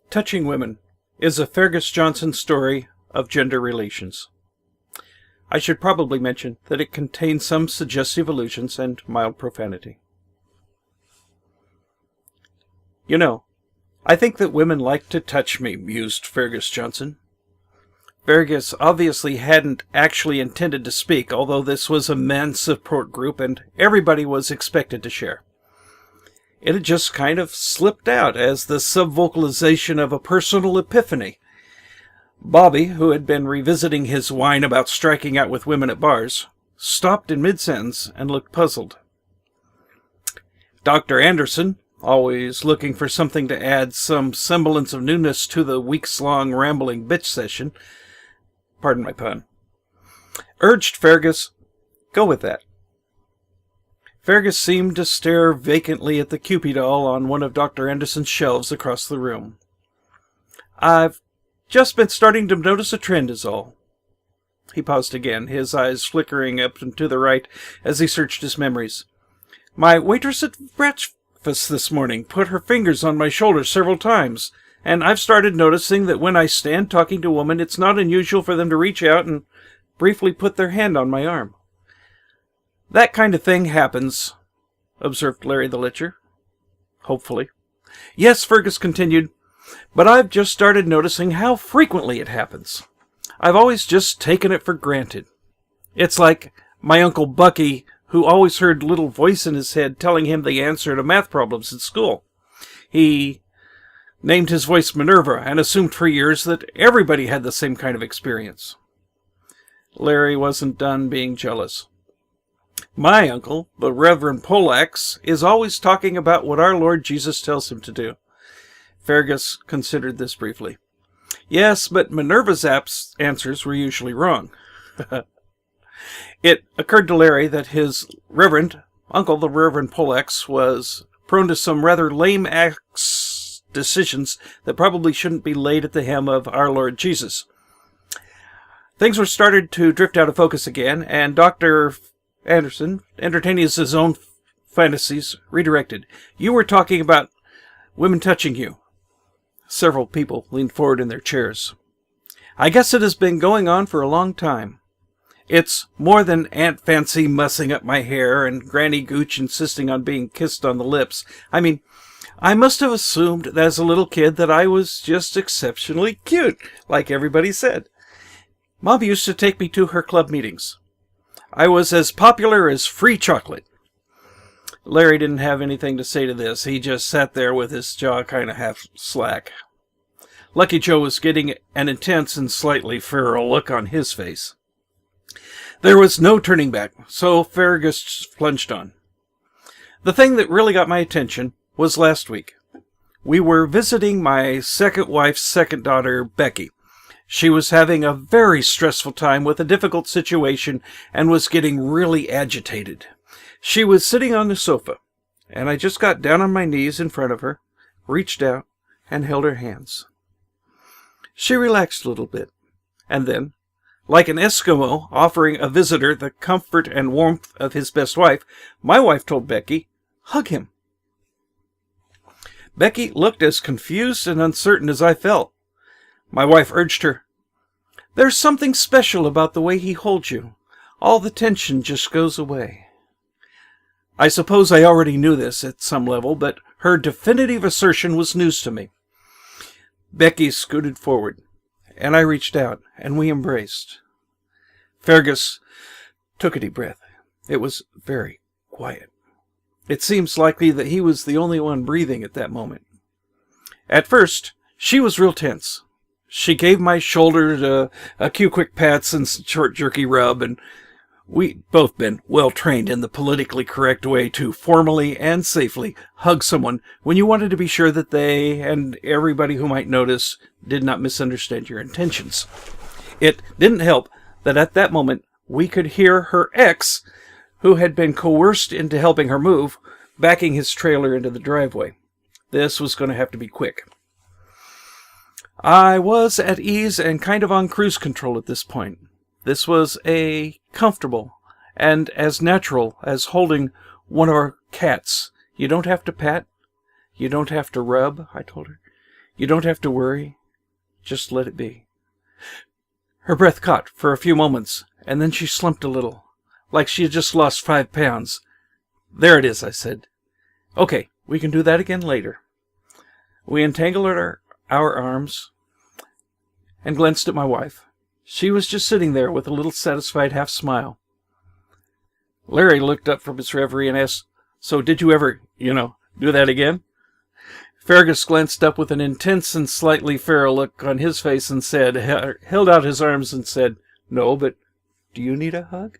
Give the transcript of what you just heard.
Touching Women is a Fergus Johnson story of gender relations. I should probably mention that it contains some suggestive allusions and mild profanity. You know, I think that women like to touch me, mused Fergus Johnson. Fergus obviously hadn't actually intended to speak, although this was a men's support group and everybody was expected to share. It had just kind of slipped out as the subvocalization of a personal epiphany. Bobby, who had been revisiting his whine about striking out with women at bars, stopped in mid-sentence and looked puzzled. Dr. Anderson, always looking for something to add some semblance of newness to the weeks-long rambling bitch session, pardon my pun, urged Fergus, go with that. Fergus seemed to stare vacantly at the Cupid doll on one of Dr. Anderson's shelves across the room. I've just been starting to notice a trend is all. He paused again, his eyes flickering up and to the right as he searched his memories. My waitress at breakfast this morning put her fingers on my shoulders several times, and I've started noticing that when I stand talking to a woman, it's not unusual for them to reach out and briefly put their hand on my arm. That kind of thing happens, observed Larry the Licher. Hopefully. Yes, Fergus continued, but I've just started noticing how frequently it happens. I've always just taken it for granted. It's like my Uncle Bucky, who always heard a little voice in his head telling him the answer to math problems at school. He named his voice Minerva and assumed for years that everybody had the same kind of experience. Larry wasn't done being jealous. My uncle, the Reverend Polax, is always talking about what our Lord Jesus tells him to do. Fergus considered this briefly. Yes, but Minerva's answers were usually wrong. It occurred to Larry that his uncle, the Reverend Polax, was prone to some rather lame decisions that probably shouldn't be laid at the hem of our Lord Jesus. Things were started to drift out of focus again, and Dr. Anderson, entertaining his own fantasies, redirected. You were talking about women touching you. Several people leaned forward in their chairs. I guess it has been going on for a long time. It's more than Aunt Fancy mussing up my hair and Granny Gooch insisting on being kissed on the lips. I mean, I must have assumed as a little kid that I was just exceptionally cute, like everybody said. Mom used to take me to her club meetings. I was as popular as free chocolate. Larry didn't have anything to say to this. He just sat there with his jaw kind of half slack. Lucky Joe was getting an intense and slightly feral look on his face. There was no turning back, so Fergus plunged on. The thing that really got my attention was last week. We were visiting my second wife's second daughter, Becky. She was having a very stressful time with a difficult situation and was getting really agitated. She was sitting on the sofa, and I just got down on my knees in front of her, reached out, and held her hands. She relaxed a little bit, and then, like an Eskimo offering a visitor the comfort and warmth of his best wife, my wife told Becky, hug him. Becky looked as confused and uncertain as I felt. My wife urged her, there's something special about the way he holds you. All the tension just goes away. I suppose I already knew this at some level, but her definitive assertion was news to me. Becky scooted forward, and I reached out, and we embraced. Fergus took a deep breath. It was very quiet. It seems likely that he was the only one breathing at that moment. At first, she was real tense. She gave my shoulder a few quick pats and short jerky rub, and we'd both been well trained in the politically correct way to formally and safely hug someone when you wanted to be sure that they and everybody who might notice did not misunderstand your intentions. It didn't help that at that moment we could hear her ex, who had been coerced into helping her move, backing his trailer into the driveway. This was going to have to be quick. I was at ease and kind of on cruise control at this point. This was comfortable and as natural as holding one of our cats. You don't have to pat. You don't have to rub, I told her. You don't have to worry. Just let it be. Her breath caught for a few moments, and then she slumped a little, like she had just lost 5 pounds. There it is, I said. Okay, we can do that again later. We entangled our arms and glanced at my wife. She was just sitting there with a little satisfied half smile. Larry looked up from his reverie and asked, "So did you ever, do that again?" Fergus glanced up with an intense and slightly feral look on his face and held out his arms and said, "No, but do you need a hug?"